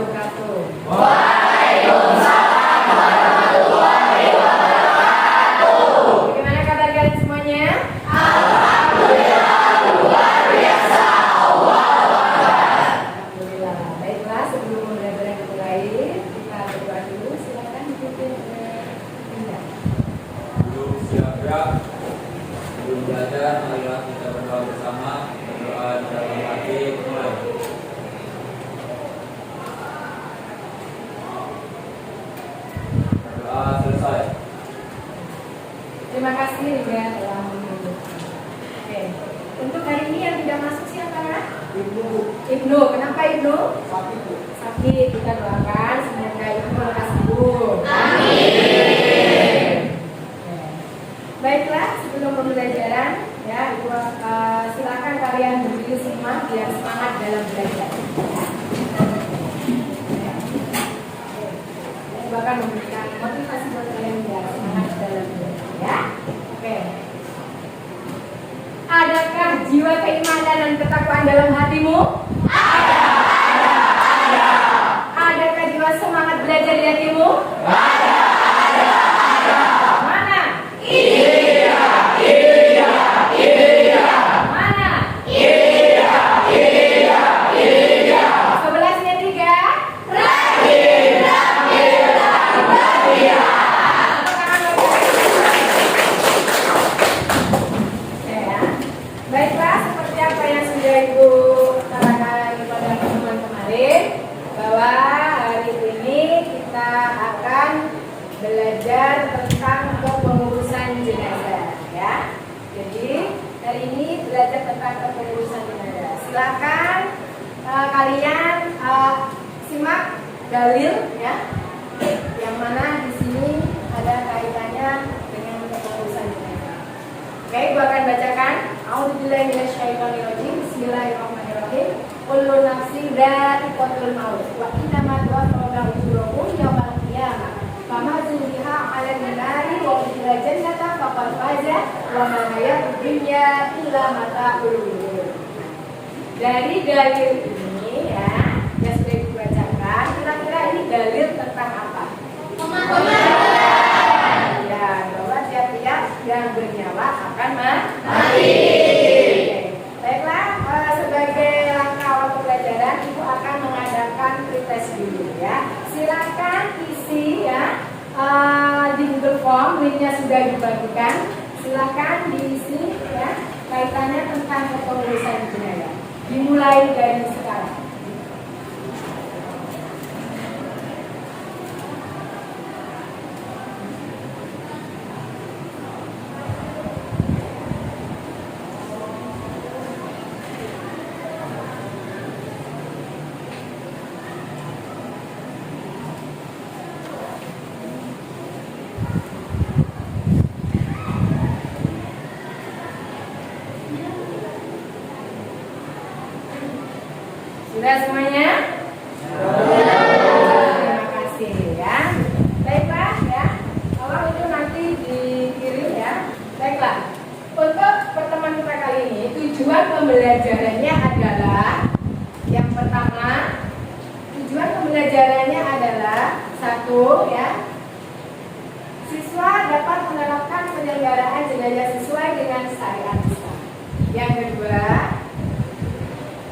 wabarakatuh. Waalaikumsalam warahmatullahi wabarakatuh. Bagaimana kabar kalian semuanya? Alhamdulillah, luar biasa. Alhamdulillah. Baiklah, sebelum pembelajaran dimulai, kita berdoa dulu. Silakan dipimpin oleh Indah. Belum siap ya? Belum belajar, marilah kita berdoa bersama. Berdoa di dalam hati, mulai. Berdoa selesai. Terima kasih Indah telah menunjukkan. Oke, untuk hari ini yang tidak masuk siapa? Ibnu. Kenapa Ibnu? Sakit. Kita doakan semoga Ibnu lekas sembuh. Amin. Oke. Baiklah, sebelum pembelajaran ya, Ibu, silakan kalian berdiri semua biar semangat dalam belajar. Ibu akan memberikan motivasi buat kalian biar semangat dalam belajar ya. Oke. Adakah jiwa keimanan dan ketakwaan dalam hatimu? Adakah jiwa semangat belajar di hatimu? Mana? Iya. Mana? Iya. 11-nya 3. Ya. Baiklah, seperti apa yang sudah Ibu katakan pada pertemuan kemarin, bahwa hari ini kita akan belajar tentang kepengurusan jenazah ya. Jadi hari ini belajar tentang kepengurusan jenazah. Silakan kalian simak dalil ya, yang mana di sini ada kaitannya dengan kepengurusan jenazah. Oke, Ibu akan bacakan. A'udzubillahi minasyaitonirrajim. Bismillahirrahmanirrahim. Kullu nafsin dha'iqatul maut wa innamaa tuwaffawna ujurakum yaumal qiyamah. Faman zuhziha 'alan nari wa udkhila jannata faqad faza wa ma hayatud dunya illa mata'ul ghurur. Dari dalil ini ya, yang sudah Ibu bacakan, kira-kira ini dalil tentang apa? Ya, bahwa tiap-tiap yang bernyawa akan mati. Baiklah, sebagai langkah awal pembelajaran, Ibu akan mengadakan pretest dulu ya. Silakan isi ya di Google Form, linknya sudah dibagikan. Silakan diisi ya, kaitannya tentang kepengurusan jenazah. Dimulai dari sekarang. Sudah semuanya? Terima kasih ya. Baiklah ya. Kalau itu nanti dikirim ya. Baiklah. Untuk pertemuan kita kali ini, tujuan pembelajarannya adalah yang pertama, tujuan pembelajarannya adalah satu ya, siswa dapat menerapkan penyelenggaraan jenazah sesuai dengan syariat Islam. Yang kedua,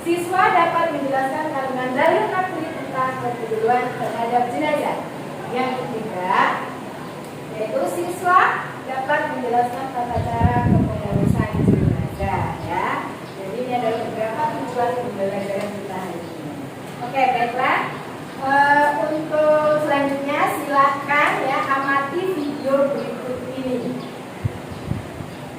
siswa dapat menjelaskan kandungan dalil naqli tentang keduluan terhadap jenazah. Yang ketiga, yaitu siswa dapat menjelaskan tata cara kepengurusan jenazah ya. Jadi ini adalah beberapa tujuan pembelajaran kita hari ini. Oke, baiklah. Untuk selanjutnya silahkan ya amati video berikut ini.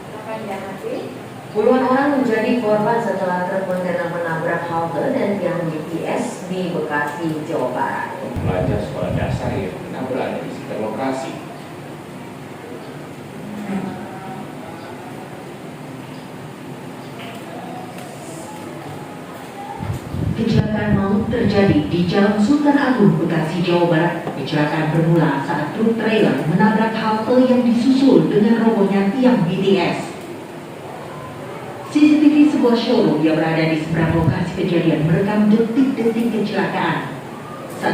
Silakan diamati. Puluhan orang menjadi korban setelah truk kontainer menabrak halte dan tiang BTS di Bekasi, Jawa Barat. Pelajar sekolah dasar yang pernah berada di sekitar lokasi. Kecelakaan maut terjadi di Jalan Sultan Agung, Bekasi, Jawa Barat. Kecelakaan bermula saat truk trailer menabrak halte yang disusul dengan robohnya tiang BTS. CCTV sebuah showroom yang berada di seberang lokasi kejadian merekam detik-detik kecelakaan. Saat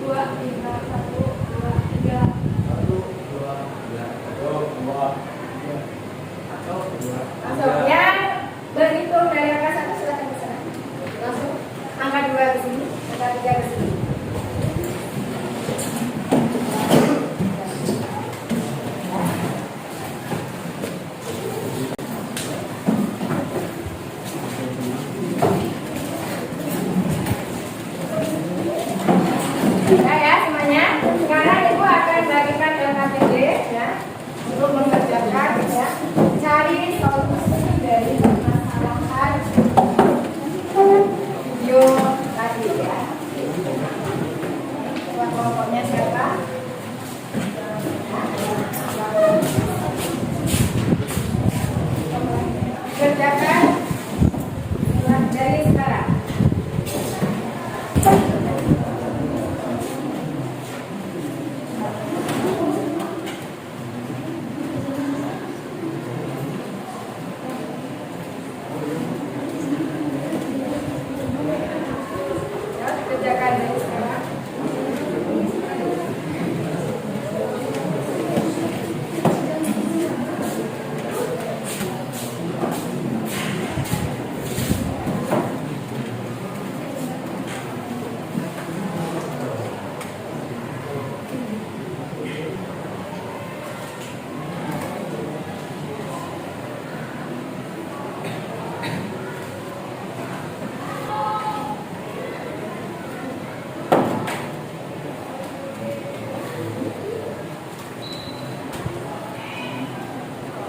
2, 3, 1, 2, 3. Masuk ya. Berhitung dari angka 1 silakan ke sana. Langsung angka 2 ke sini, angka 3 ke sini. Ya semuanya. Sekarang Ibu akan bagikan LKPD ya untuk mengerjakan ya. Cari solusi dari permasalahan video tadi ya. Kelompoknya siapa? Kerjakan dari sekarang. Kerjakan dari sekarang.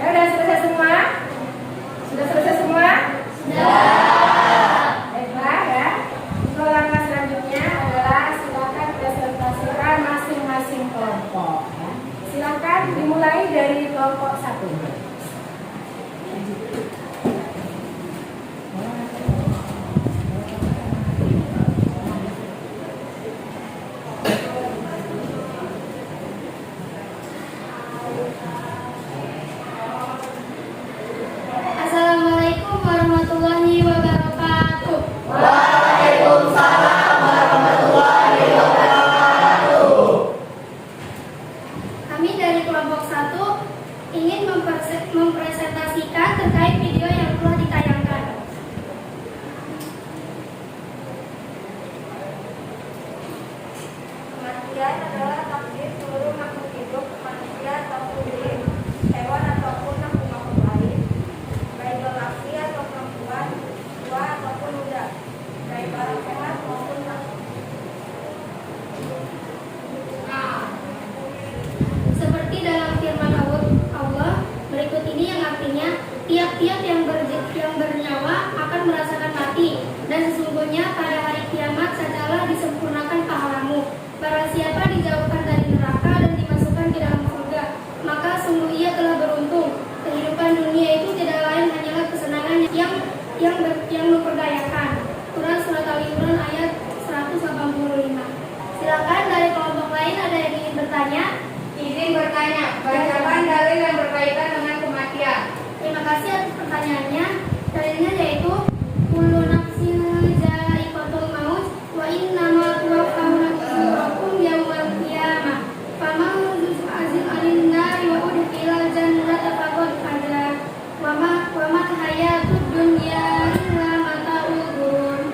Ya, sudah selesai semua? Sudah selesai semua? Baiklah ya. Untuk langkah selanjutnya adalah silakan presentasikan masing-masing kelompok. Ya. Silakan dimulai dari kelompok 1. Assalamualaikum warahmatullahi wabarakatuh. Waalaikumsalam warahmatullahi wabarakatuh. ingin mempresentasikan terkait video yang telah ditayangkan. Kematian adalah takdir seluruh makhluk hidup, manusia ataupun jin, hewan ataupun makhluk lain, baik lelaki atau perempuan, tua ataupun muda, baik orang sehat maupun sakit. Seperti dalam firman Allah berikut ini yang artinya tiap-tiap yang bernyawa akan merasakan mati, dan sesungguhnya pada hari kiamat sajalah disempurnakan pahalamu. Barang siapa dijauhkan dari neraka dan dimasukkan ke dalam surga, maka sungguh ia telah beruntung. Kehidupan dunia itu tidak lain hanyalah kesenangan yang memperdayakan. Quran Surat Al-Imran ayat 185. Silakan dari kelompok lain ada yang ingin bertanya? Izin bertanya, bacakan dalil yang berkaitan dengan kematian. Terima kasih atas pertanyaannya. Dalilnya yaitu kullu nafsin dha'iqatul maut wa innama tuwaffawna ujurakum yaumal qiyamah. Faman zuhziha 'anil nari wa udkhilal jannata faqad faza. Wa ma hayatud dunya illa mata'ul ghurur.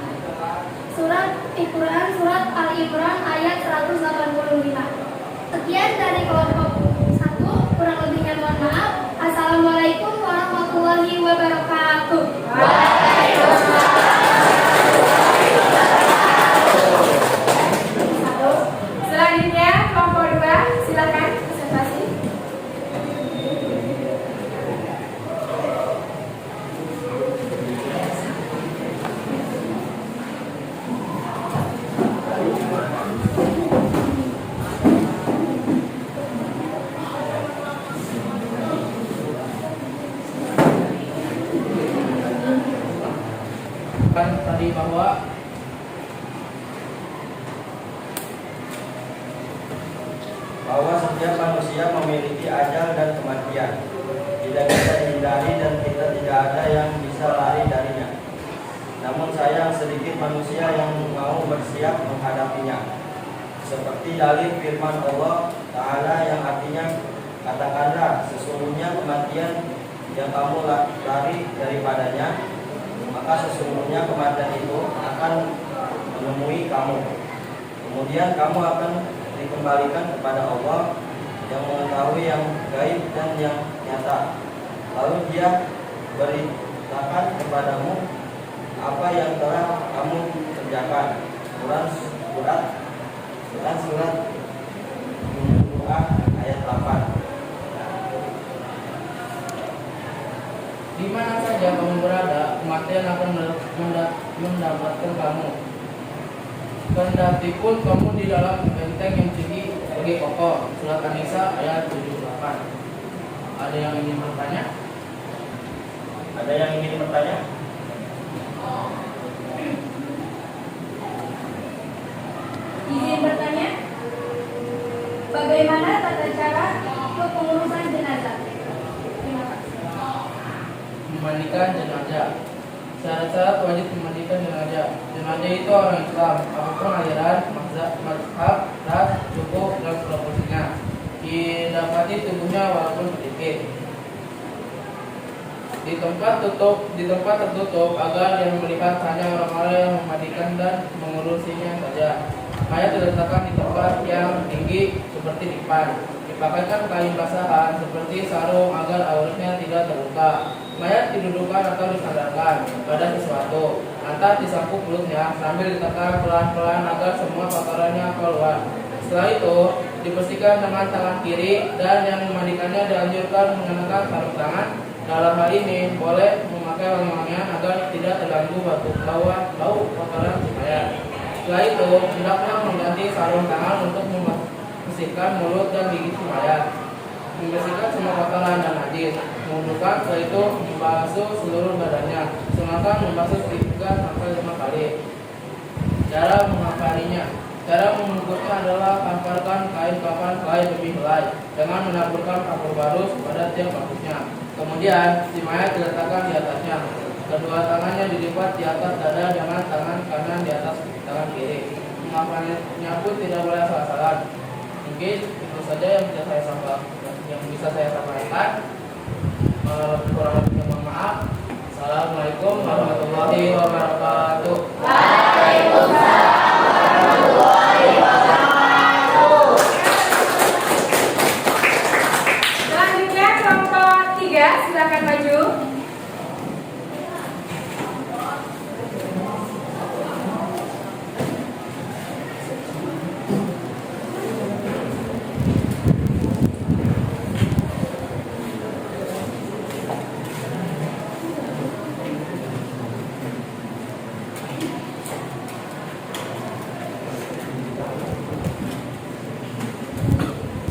Surat Al-Quran Surat Al-Imran ayat 185. Sekian dari kelompok 1, kurang lebihnya mohon maaf. Assalamualaikum warahmatullahi wabarakatuh. Selanjutnya kelompok 2, silakan presentasi. Kan tadi bahwa setiap manusia memiliki ajal dan kematian, tidak bisa dihindari dan kita tidak ada yang bisa lari darinya. Namun sayang sedikit manusia yang mau bersiap menghadapinya. Seperti dalil firman Allah Ta'ala yang artinya, katakanlah sesungguhnya kematian yang kamu lari daripadanya, maka sesungguhnya kematian itu akan menemui kamu. Kemudian kamu akan dikembalikan kepada Allah yang mengetahui yang gaib dan yang nyata. Lalu Dia beritakan kepadamu apa yang telah kamu kerjakan. Quran surat 22 ayat 8. di mana saja kamu berada, kematian akan mendapatkan kamu. Kendati pun kamu di dalam benteng yang tinggi bagi kokoh. Surat An-Nisa ayat 78. Ada yang ingin bertanya? Ada yang ingin bertanya? Izin bertanya, bagaimana tata cara kepengurusan jenazah? Terima kasih. Memandikan jenazah. Syarat-syarat wajib memandikan jenazah. Jenazah itu orang Islam, apapun aliran, mazhab, ras, suku, dan profesinya. Didapati tubuhnya walaupun sedikit. Di tempat tertutup agar yang melihat hanya orang-orang yang memandikan dan mengurusinya saja. Mayat diletakkan di tempat yang tinggi seperti dipan. Dipakaikan kain basahan seperti sarung agar auratnya tidak terbuka. Mayat didudukkan atau disandarkan pada sesuatu. Lantas disapu perutnya sambil ditekan pelan-pelan agar semua kotorannya keluar. Setelah itu dibersihkan dengan tangan kiri dan yang memandikannya dianjurkan mengenakan sarung tangan. Dalam hal ini boleh memakai wangi-wangian agar tidak terganggu bau kotoran si mayat. Setelah itu hendaknya mengganti sarung tangan untuk membersihkan mulut dan gigi si mayat, membersihkan semua kotoran dan najis, mengumpulkan. Setelah itu membasuh seluruh badannya, sedangkan membasuh 3-5 kali. Cara mengapaninya. Cara membungkusnya adalah kamparkan kain kafan helai demi helai dengan menaburkan kapur baru pada tiap bungkusnya. Kemudian si mayat diletakkan di atasnya. Kedua tangannya dilipat di atas dada dengan tangan kanan di atas tangan kiri. Mengapaninya pun tidak boleh asal-asalan. Mungkin itu saja yang bisa saya sampaikan. Kurang lebihnya mohon maaf. Assalamualaikum warahmatullahi wabarakatuh. Waalaikumsalam warahmatullahi wabarakatuh. Selanjutnya kelompok 3, silakan maju.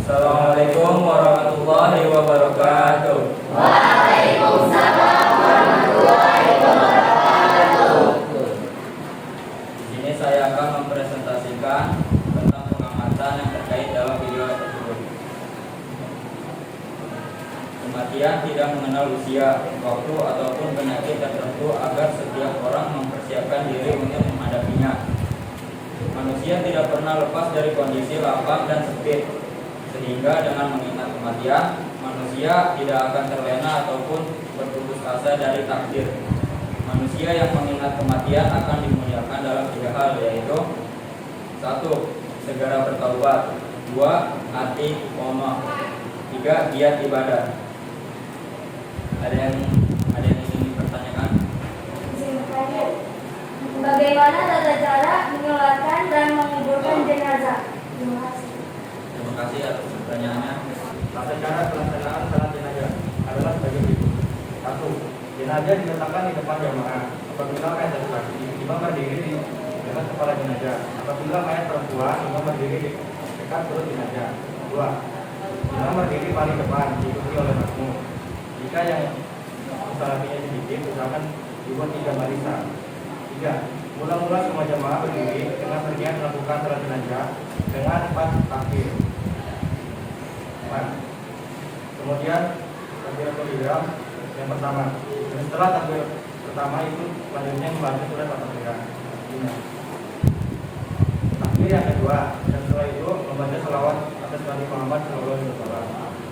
Assalamualaikum warahmatullahi wabarakatuh. Waalaikumsalam warahmatullahi wabarakatuh. Di sini saya akan mempresentasikan tentang pengamatan yang terkait dalam video tersebut. Kematian tidak mengenal usia, waktu, ataupun penyakit tertentu agar setiap orang mempersiapkan diri untuk menghadapinya. Manusia tidak pernah lepas dari kondisi lapang dan sempit, sehingga dengan mengingat kematian, manusia tidak akan terlena ataupun berputus asa dari takdir. Manusia yang mengingat kematian akan dimuliakan dalam 3 hal, yaitu 1. Segera bertaubat, 2. Hati qomah, 3. Giat ibadah. Ada yang ingin dipertanyakan? Bagaimana tata cara menyolatkan dan menguburkan jenazah? Terima kasih atas pertanyaannya. Tata cara pelaksanaan salat jenazah adalah sebagai berikut. 1. Jenazah diletakkan di depan jamaah. Apabila mayat laki-laki, imam berdiri di dekat kepala jenazah. Apabila mayat perempuan, imam berdiri di dekat perut jenazah. 2. Imam berdiri paling depan, diikuti oleh makmum. Jika yang salatinya sedikit, usahakan dibuat 3 barisan. 3. Mula-mula semua jamaah berdiri dengan berniat melakukan salat jenazah dengan 4 takbir. 4. Kemudian takbiratul ihram yang pertama. Dan setelah takbir pertama itu selanjutnya membaca surat Al-Fatihah. Takbir yang kedua, dan setelah itu membaca salawat atas Nabi Muhammad SAW.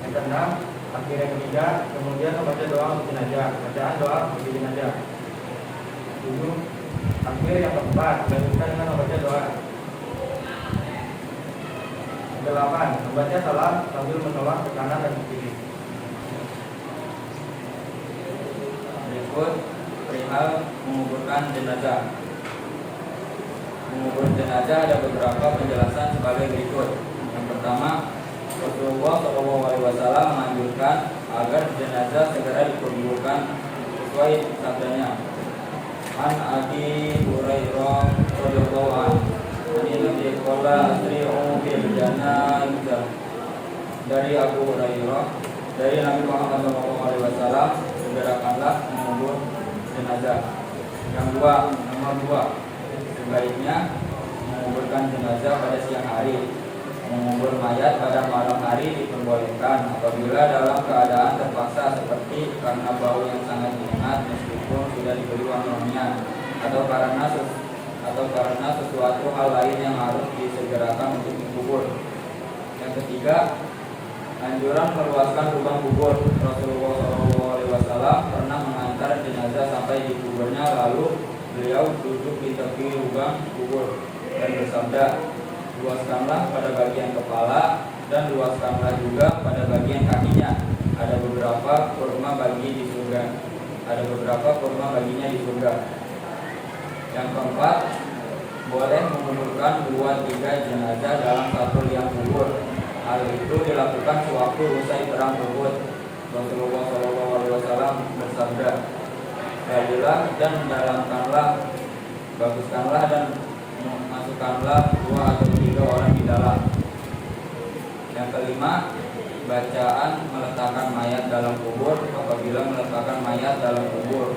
Yang keenam, takbir yang ketiga, kemudian membaca doa untuk jenazah. Bacaan doa untuk jenazah. 7. Takbir yang keempat, dilanjutkan dengan membaca doa. 8. Membaca salam sambil menolak ke kanan dan ke kiri. Berikut perihal menguburkan jenazah. Mengubur jenazah ada beberapa penjelasan sebagai berikut. Yang pertama, Rasulullah SAW menganjurkan agar jenazah segera dikuburkan sesuai sabdanya. An Abi Hurairah radhiyallahu anhu, Nabi qala asri'u bil janazah. Dari Abu Hurairah, dari Nabi Muhammad SAW, segerakanlah mengubur jenazah. Nomor 2, sebaiknya menguburkan jenazah pada siang hari. Mengubur mayat pada malam hari diperbolehkan apabila dalam keadaan terpaksa, seperti karena bau yang sangat menyengat meskipun sudah diberi wangian, atau karena sesuatu hal lain yang harus disegerakan untuk dikubur. Yang ketiga, anjuran meluaskan lubang kubur. Rasulullah SAW pernah mengantar jenazah sampai di kuburnya, lalu beliau duduk di tepi lubang kubur dan bersabda, luaskanlah pada bagian kepala dan luaskanlah juga pada bagian kakinya. Ada beberapa kurma baginya di surga. Yang keempat, boleh menguburkan 2-3 jenazah dalam satu liang kubur. Hal itu dilakukan sewaktu usai perang Uhud. Rasulullah SAW bersabda, galilah dan mendalamkanlah, baguskanlah dan masukkanlah 2 atau 3 orang di dalam. Yang kelima, bacaan meletakkan mayat dalam kubur apabila meletakkan mayat dalam kubur.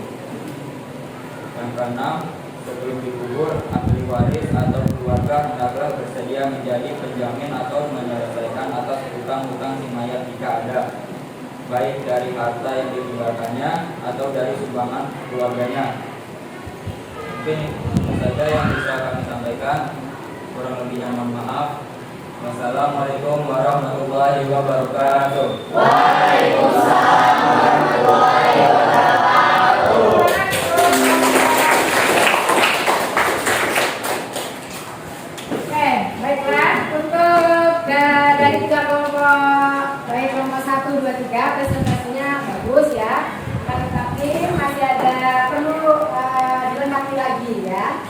Yang keenam, sebelum dikubur, ahli waris atau keluarga hendaklah bersedia menjadi penjamin atau menyelesaikan atas hutang-hutang si mayat jika ada, baik dari harta yang ditinggalkannya atau dari sumbangan keluarganya. Mungkin itu saja yang bisa kami sampaikan. Kurang lebihnya mohon maaf. Wassalamualaikum warahmatullahi wabarakatuh. Waalaikumsalam warahmatullahi wabarakatuh. Oke, baiklah untuk dari tiga kelompok, baik kelompok 1, 2, 3 presentasinya bagus ya. Tetapi masih ada perlu dilengkapi lagi ya.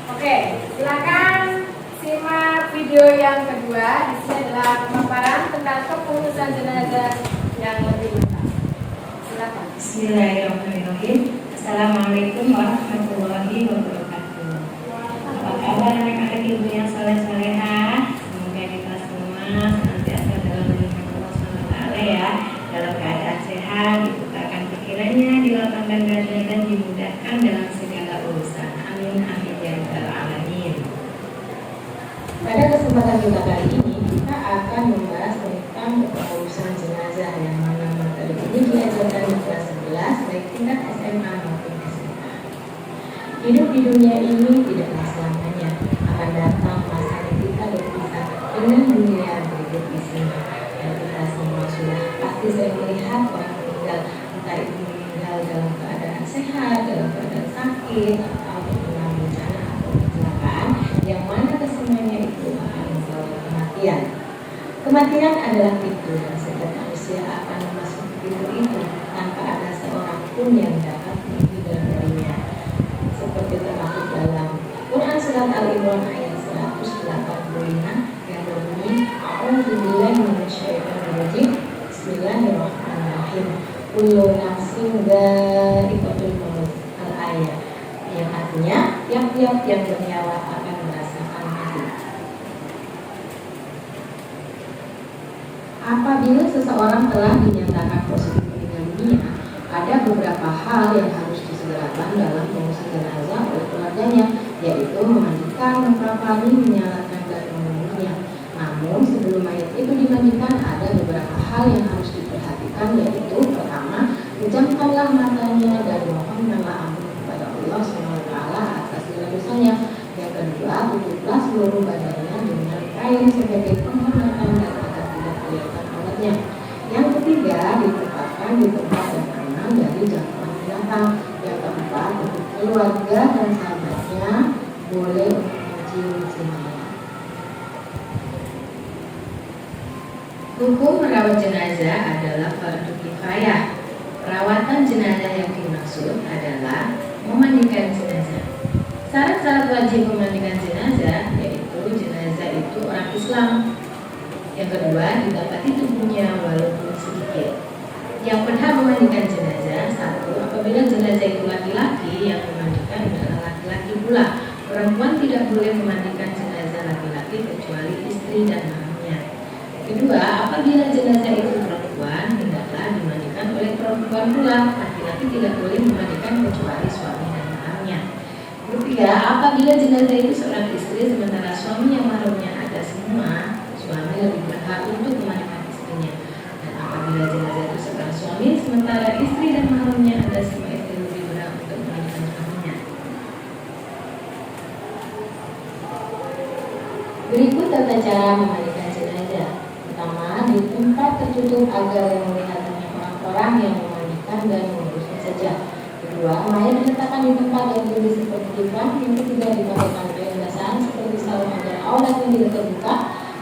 Oke, silakan simak video yang kedua. Di sini adalah pemaparan tentang kepengurusan jenazah yang lebih lengkap. Silakan. Bismillahirrahmanirrahim. Assalamualaikum warahmatullahi wabarakatuh. Apa kabar anak-anak ibu yang saleh-salehah? Semoga kita semua senantiasa dalam lindungan Allah SWT ya, dalam keadaan sehat, dibukakan pikirannya, dilapangkan dada dan dimudahkan dalam segala urusan. Amin amin ya rabbal alamin. Pada kesempatan kita kali ini, kita akan membahas tentang kepengurusan jenazah yang mana materi ini diajarkan di kelas 11 baik tingkat SMA maupun SMA. Hidup di dunia ini tidaklah selamanya, akan datang masanya kita berpisah dengan dunia yang berikut di sini. Dan kita semua sudah pasti sering melihat orang meninggal, entah itu meninggal dalam keadaan sehat, dalam keadaan sakit, atau terkena bencana atau kecelakaan, yang mana kesemuanya itu akan membawa kematian. Kematian adalah pintu dan setiap manusia akan memasuki pintu itu tanpa ada seorang pun yang dapat menghindar darinya. Seperti termaktub dalam Quran surat Al-Imran ayat 185 yang berbunyi, A'udzubillahi minasyaitonir rajim. Bismillahirrahmanirrahim. Kullu nafsin dha'iqatul maut. Al-ayat, yang artinya tiap-tiap yang bernyawa akan merasakan mati. Apabila seseorang telah dinyatakan positif meninggal dunia, ada beberapa hal yang harus disegerakan dalam pengurusan jenazah oleh keluarganya, yaitu memandikan, mengkafani, menyalakan dan menguburnya. Namun sebelum mayat itu dimandikan, ada beberapa hal yang harus diperhatikan, yaitu pertama, pejamkanlah matanya dan mohonkanlah ampun kepada Allah SWT atas segala dosanya. Yang kedua, tutuplah seluruh badannya dengan kain sebagai penghormatan dan agar tidak kelihatan auratnya. Yang ketiga, ditempatkan di tempat yang aman dari jangkauan binatang. Yang keempat, untuk keluarga dan sahabatnya boleh untuk mencium-ciumnya. Hukum merawat jenazah adalah fardu kifayah. Perawatan jenazah yang dimaksud adalah memandikan jenazah. Syarat-syarat wajib memandikan jenazah yaitu jenazah itu orang Islam. Yang kedua, didapati tubuhnya walaupun sedikit. Yang berhak memandikan jenazah, satu, apabila jenazah itu laki-laki, yang memandikan adalah laki-laki pula. Perempuan tidak boleh memandikan jenazah laki-laki kecuali istri dan mahramnya. Kedua, apabila jenazah itu perempuan, hendaklah dimandikan oleh perempuan pula. Laki-laki tidak boleh memandikan kecuali suami dan mahramnya. Ketiga, apabila jenazah itu seorang istri sementara suami yang mahramnya ada semua, suami lebih berhak untuk memandikan istrinya. Dan apabila jenazah itu seorang suami sementara istri dan mahramnya ada semua, istri lebih berhak untuk memandikan suaminya. Berikut tata cara memandikan jenazah. Pertama, di tempat tertutup agar yang melihat hanya orang-orang yang memandikan dan mengurusnya saja. Kedua, mayat diletakkan di tempat yang tinggi seperti divan. Yang ketiga, dipakaikan kain basahan seperti sarung agar auratnya tidak terbuka.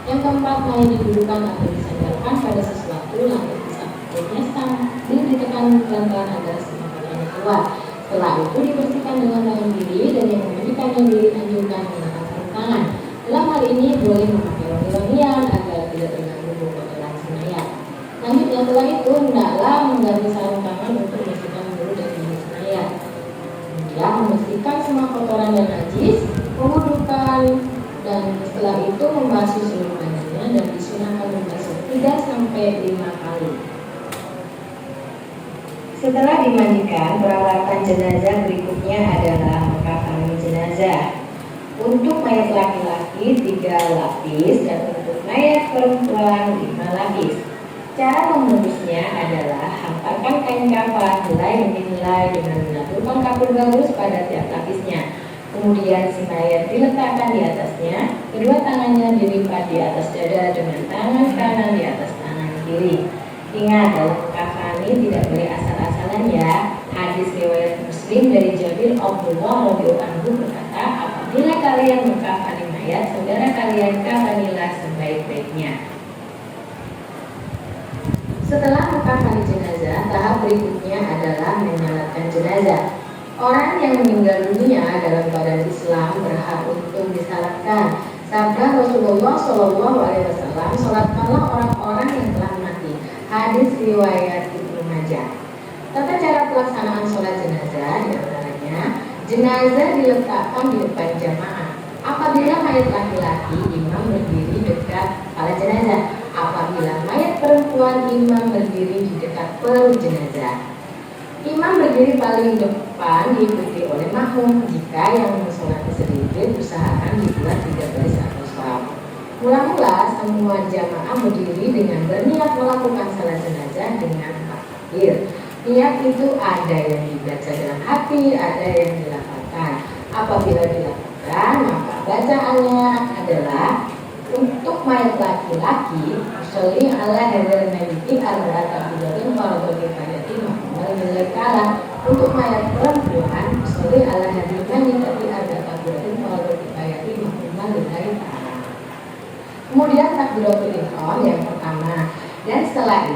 Yang keempat, mayat didudukkan atau disandarkan pada sesuatu lalu disampainya sambil ditekan pelan-pelan agar semua pakaiannya keluar. Setelah itu dibersihkan dengan tangan kiri dan yang memandikannya dianjurkan menggunakan sarung tangan. Dalam hal ini boleh memakai wangi-wangian agar tidak terganggu bau kotoran si mayat. Selanjutnya setelah itu hendaklah mengganti sarung tangan untuk membersihkan bulu dan gigi si mayat. Kemudian membersihkan semua kotoran dan najis, mengudukan, dan setelah itu membasuh seluruh badannya dan disunahkan membasuh 3 sampai 5 kali. Setelah dimandikan, perawatan jenazah berikutnya adalah mengkafani jenazah. Untuk mayat laki-laki 3 lapis dan untuk mayat perempuan 5 lapis. Cara membungkusnya adalah hamparkan kain kafan helai demi helai dengan mengaturkan kapur bagus pada tiap lapisnya. Kemudian si mayat diletakkan di atasnya, kedua tangannya dilipat di atas dada dengan tangan kanan di atas tangan kiri. Ingat, dalam kafani tidak boleh asal-asalan ya. Hadis riwayat Muslim dari Jabir Abdullah radhiyallahu anhu berkata, apabila kalian mengkafani mayat, saudara kalian kafanilah sebaik-baiknya. Setelah mengkafani jenazah, tahap berikutnya adalah menyalatkan jenazah. Orang yang meninggal dunia dalam keadaan Islam berhak untuk disalatkan. Sabda Rasulullah SAW, salatkanlah orang-orang yang telah mati. Hadis riwayat Ibnu Majah. Tata cara pelaksanaan sholat jenazah diantaranya, jenazah diletakkan di depan jamaah. Apabila mayat laki-laki, imam berdiri dekat kepala jenazah. Apabila mayat perempuan, imam berdiri di dekat perut jenazah. Imam berdiri paling depan diikuti oleh makmum. Jika yang mensolati sedikit, usahakan dibuat 3 baris atau shaf. Mula-mula semua jamaah berdiri dengan berniat melakukan salat jenazah dengan takbir. Niat itu ada yang dibaca dalam hati, ada yang dilafalkan. Apabila dilakukan, maka bacaannya adalah untuk mayat laki-laki, sholli ala hadzal mayyiti arba'ata bidatin fardhu kifayatin mahmumal milakalah. Untuk mayat perempuan, sholli ala hadzal mayyiti arba'ata bidatin fardhu kifayatin mahmumal lillahi ta'ala. Kemudian takbiratul ihram yang pertama, dan setelah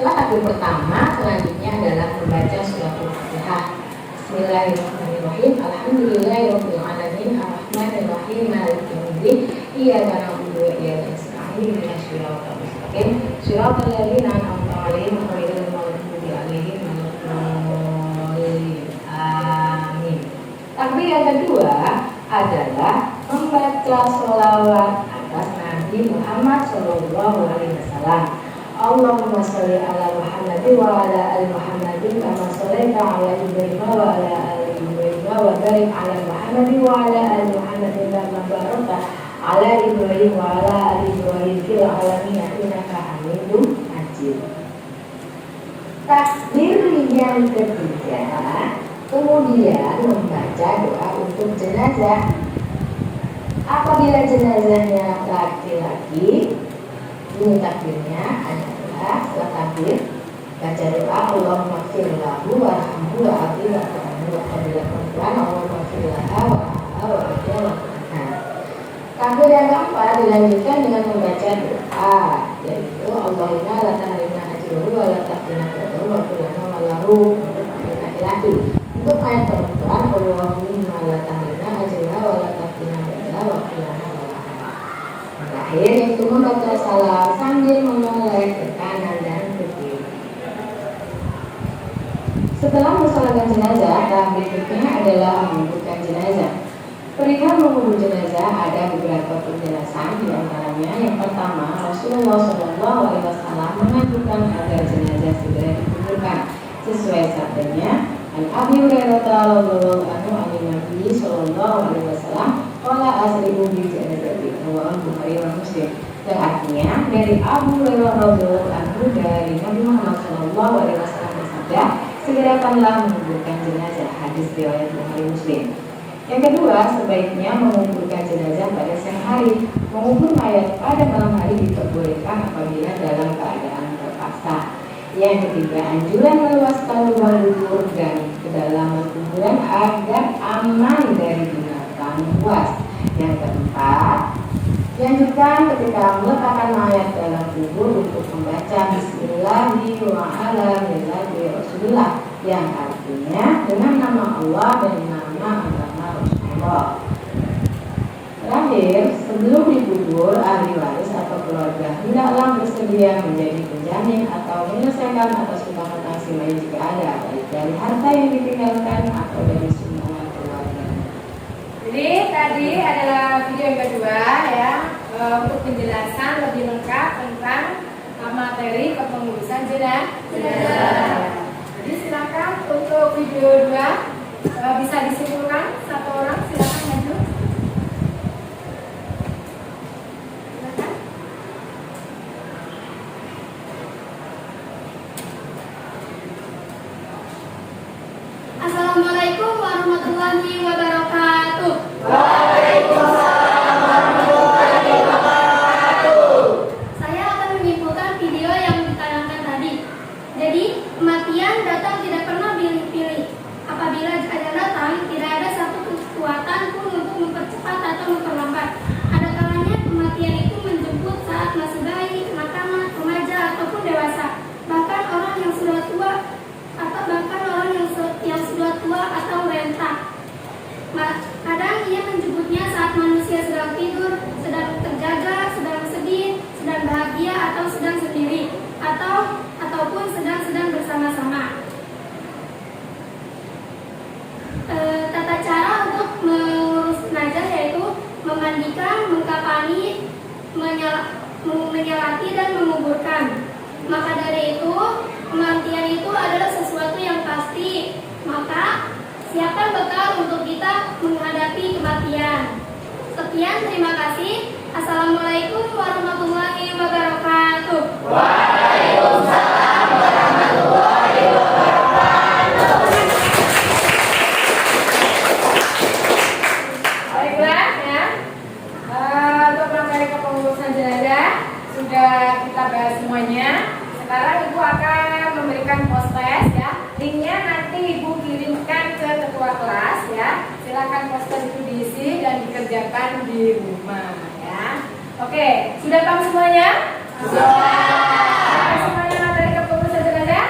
takbir pertama selanjutnya adalah membaca suratul Fatihah. Bismillahirrahmanirrahim. Alhamdulillahirabbil alamin arrahmanir rahim maliki yaumiddin. Iyyaka na'budu wa iyyaka nasta'in ihdinas siratal mustaqim siratal ladzina an'amta 'alaihim ghairil maghdubi 'alaihim waladdallin. Amin. Takbir yang kedua adalah membaca sholawat atas Nabi Muhammad SAW. Allahumma sholli ala Muhammad wa ala ali Muhammad kama shallaita ala Ibrahim wa ala ali Ibrahim wa barik ala Muhammad wa ala ali Muhammad kama barakta ala Ibrahim wa ala ali Ibrahim fil alamin innaka Hamidum Majid. Takbir yang ketiga, kemudian membaca doa untuk jenazah. Apabila jenazahnya laki-laki, ini takbirnya adalah setelah takbir baca doa Allahumma ighfir lahu warhamhu wa'afihi wa'fu anhu. Apabila perempuan, Allahumma ighfir laha warhamha wa'afiha wa'fu anha. Takbir yang keempat dilanjutkan dengan membaca doa, yaitu Allahumma la tahrimna ajrahu wa la taftina qadahu wa qulana walahu. Untuk mayat laki-laki. Untuk mayat perempuan, Allahumma la tahrimna ajraha wa la taftina qadahu wa qulana. Terakhir yaitu membaca salam sambil menoleh ke kanan dan ke kiri. Setelah mensolatkan jenazah, tahap berikutnya adalah menguburkan jenazah. Perihal mengubur jenazah ada beberapa penjelasan, di antaranya yang pertama, Rasulullah SAW menganjurkan agar jenazah segera dikuburkan sesuai sabdanya. An Abi Hurairah radhiyallahu anhu an Nabi sallallahu alaihi wasallam qala asri'u bi janazati rawahu Bukhari wa Muslim. Yang artinya dari Abu Hurairah radhiyallahu anhu dari Nabi Muhammad sallallahu alaihi wasallam bersabda, segerakanlah menguburkan jenazah. Hadis riwayat Bukhari Muslim. Yang kedua, sebaiknya menguburkan jenazah pada siang hari. Mengubur mayat pada malam hari diperbolehkan apabila dalam keadaan terpaksa. Yang ketiga, anjuran meluaskan lubang kubur dan kedalaman kuburan agar aman dari binatang buas. Yang keempat, dianjurkan ketika meletakkan mayat dalam kubur untuk membaca Bismillahirrahmanirrahim wa ala millati Rasulillah, yang artinya dengan nama Allah dan nama agama Rasulullah. Terakhir, sebelum dikubur, ahli waris atau keluarga hendaklah bersedia menjadi penjamin atau menyelesaikan atas hutang-hutang si mayit jika ada, baik dari harta yang ditinggalkan atau dari sumbangan keluarga. Jadi tadi adalah video yang kedua ya, untuk penjelasan lebih lengkap tentang materi kepengurusan jenazah. Jadi silakan untuk video 2 bisa disimpulkan satu orang, silakan maju. Assalamualaikum warahmatullahi wabarakatuh. Kematian datang tidak pernah pilih-pilih. Apabila ajal datang, tidak ada satu kekuatan pun untuk mempercepat atau memperlambat. Ada kalanya kematian itu menjemput saat masih bayi, kanak-kanak, remaja ataupun dewasa. Bahkan orang yang sudah tua atau renta. Kadang ia menjemputnya saat manusia sedang tidur, sedang terjaga, sedang sedih, sedang bahagia atau sedang sendiri, ataupun sedang bersama-sama. Tata cara untuk mengurus jenazah yaitu memandikan, mengkafani, menyolati dan menguburkan. Maka dari itu, kematian itu adalah sesuatu yang pasti. Maka siapkan bekal untuk kita menghadapi kematian. Sekian, terima kasih. Assalamualaikum warahmatullahi wabarakatuh. Waalaikumsalam warahmatullahi wabarakatuh. Baiklah ya, untuk materi kepengurusan jenazah sudah kita bahas semuanya. Sekarang Ibu akan memberikan post-test ya. Linknya nanti Ibu kirimkan ke ketua kelas ya. Silakan post-test itu diisi dan dikerjakan di rumah ya. Oke, sudah tahu semuanya? Sudah. Semuanya materi kepengurusan jenazah?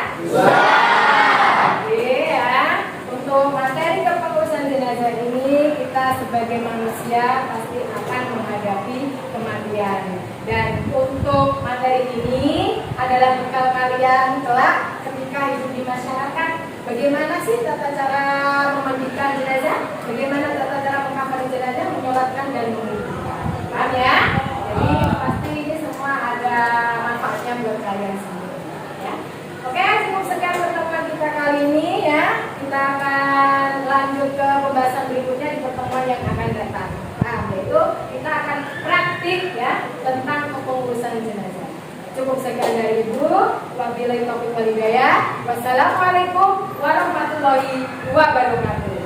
Oke ya. Untuk materi kepengurusan jenazah ini kita sebagai manusia pasti akan menghadapi kematian. Dan untuk materi ini adalah bekal kalian kelak ketika hidup di masyarakat. Bagaimana sih tata cara memandikan jenazah? Bagaimana tata cara mengkafani jenazah, menyolatkan dan menguburkan? Paham ya? Jadi pasti ini semua ada manfaatnya buat kalian semua. Ya. Oke, cukup sekian pertemuan kita kali ini ya. Kita akan lanjut ke pembahasan berikutnya di pertemuan yang akan datang. Nah, yaitu kita akan praktik ya tentang kepengurusan jenazah. Cukup sekian dari Ibu. Wabillahi taufiq wal hidayah. Wassalamualaikum warahmatullahi wabarakatuh.